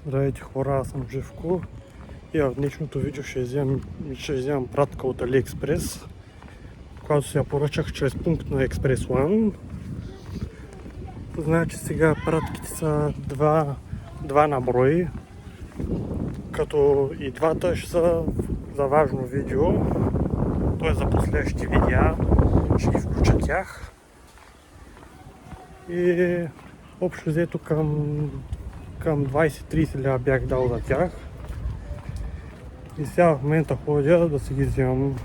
Здравейте хора, аз съм Живко и в днешното видео ще вземам пратка от AliExpress, която се я поръчах чрез пункт на Express One. Значи сега пратките са два на брой, като и двата ще са за важно видео, т.е. за последващите видеа, ще ги включа тях. И общо взето към 20-30 лева бях дал за тях. И сега в момента ходя да си ги вземам.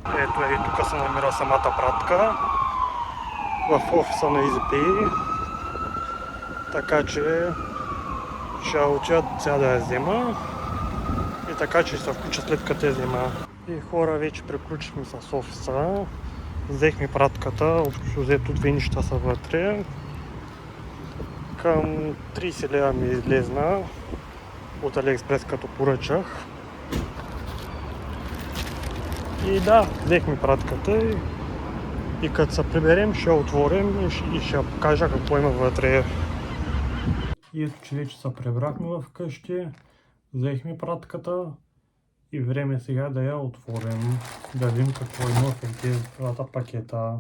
Ето и тук се намира самата пратка в офиса на EasyPay. Така че ще отида сега да я взема. И така че ще се включа след като я взема. И хора, вече приключихме с офиса. Взехме пратката, общо взето две неща са вътре. Към 30 лева ми излезна от AliExpress като поръчах. И да, взехме пратката и като се приберем ще я отворим и ще покажа какво има вътре. И ето, че вече се прибрахме вкъщи, взехме пратката и време сега да я отворим, да видим какво има в тези двата пакета.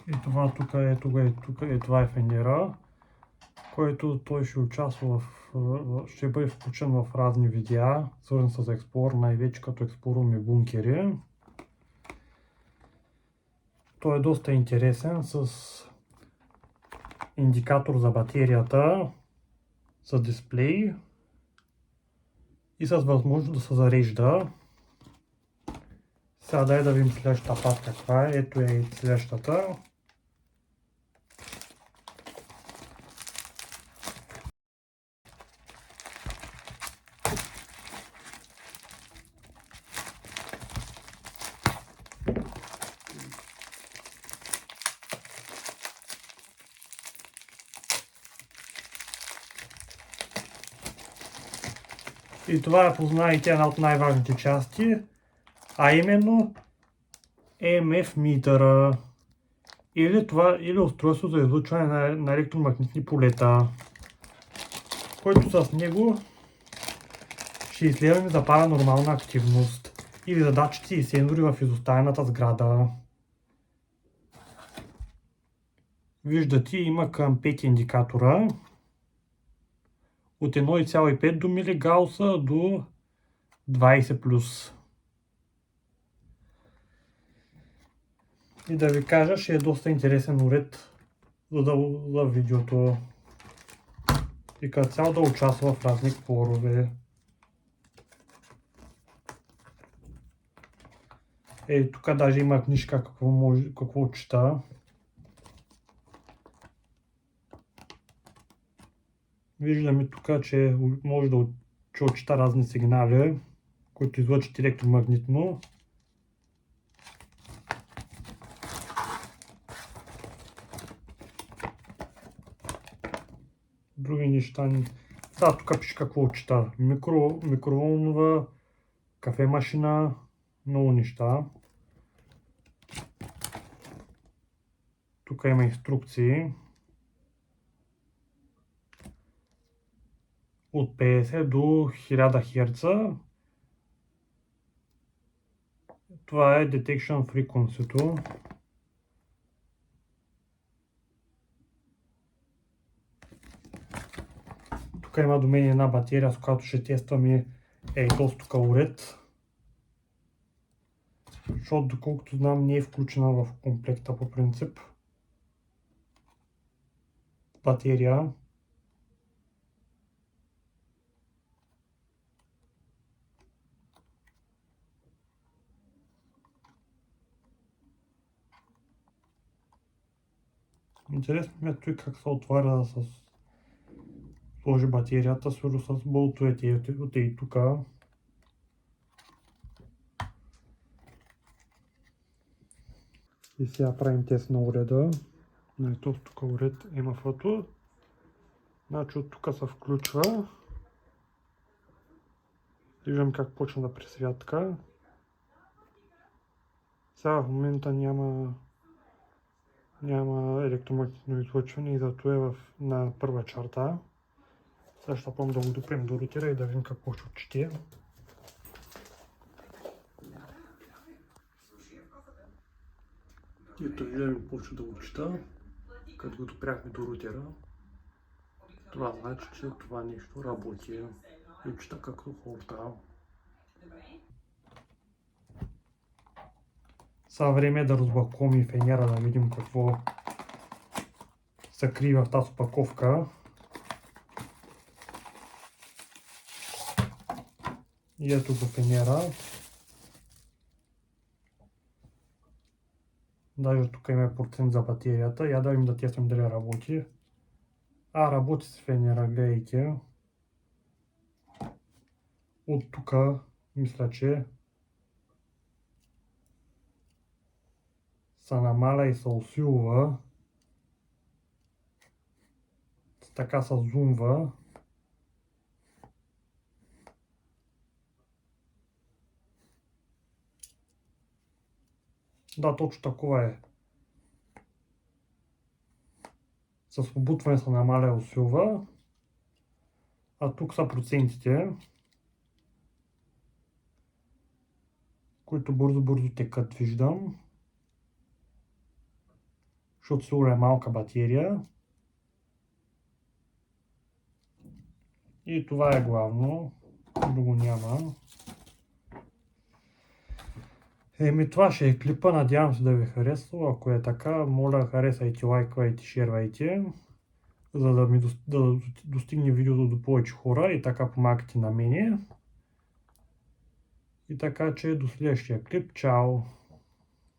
И това това е фенера, който той ще участва ще бъде включен в разни видеа, свързани с Explorer, най-вече като експлорираме бункери. Той е доста интересен с индикатор за батерията, с дисплей и с възможност да се зарежда. Сега дай да видим следващата пат каква е. Ето е и следващата. И това е, познайте, една от най-важните части, а именно EMF митъра или устройство за излъчване на електромагнитни полета, който с него ще изследваме за паранормална активност или за датчици и сензори в изоставената сграда. Виждате, има към 5 индикатора. От 1,5 до милигауса до 20+. И да ви кажа, ще е доста интересен уред за видеото. И като цяло да участва в разни спорове. Тук даже има книжка какво чета. Виждаме тук, че може да отчита разни сигнали, които излъчат електромагнитно. Други неща. Да, тук пише какво чета. Микроволнова, кафемашина, много неща. Тук има инструкции. От 50 до 1000 Hz. Това е Detection Frequency-то. Тук има до мен една батерия, с която ще тестваме този тук уред. Защото доколкото знам не е включена в комплекта по принцип. Батерия. Интересно ми е той как се отваря да се сложи батерията, също с болтовете от и тук. И сега правим тест на уреда. Ето тук уред МФ-то. Значи от тук се включва. Виждам как почна да пресвятка. Сега в момента няма електромагнитно излъчване и зато е на първа черта. Сега ще помня да го допрем до рутера и да видим какво ще отчете. Ето виждаме почва да отчита, като го допряхме до рутера. Това значи, че това нещо работи и отчита както хората. Сега време е да разбакуваме фенера, да видим какво се крие в тази опаковка. И ето го фенера. Даже тук има процент за батерията. Я да видим да тествам дали работи. Работи с фенера, гледайте. От тук мисля, че се намаля и се усилва. Така се зумва. Да, точно такова е. С побутване се намаля и усилва. А тук са процентите, които бързо текат, виждам. Защото сигурно е малка батерия. И това е главно. Друго няма. Това ще е клипа. Надявам се да ви харесва. Ако е така, моля харесайте, лайквайте, шервайте, за да достигне видеото до повече хора и така помагате на мене. И така че до следващия клип. Чао!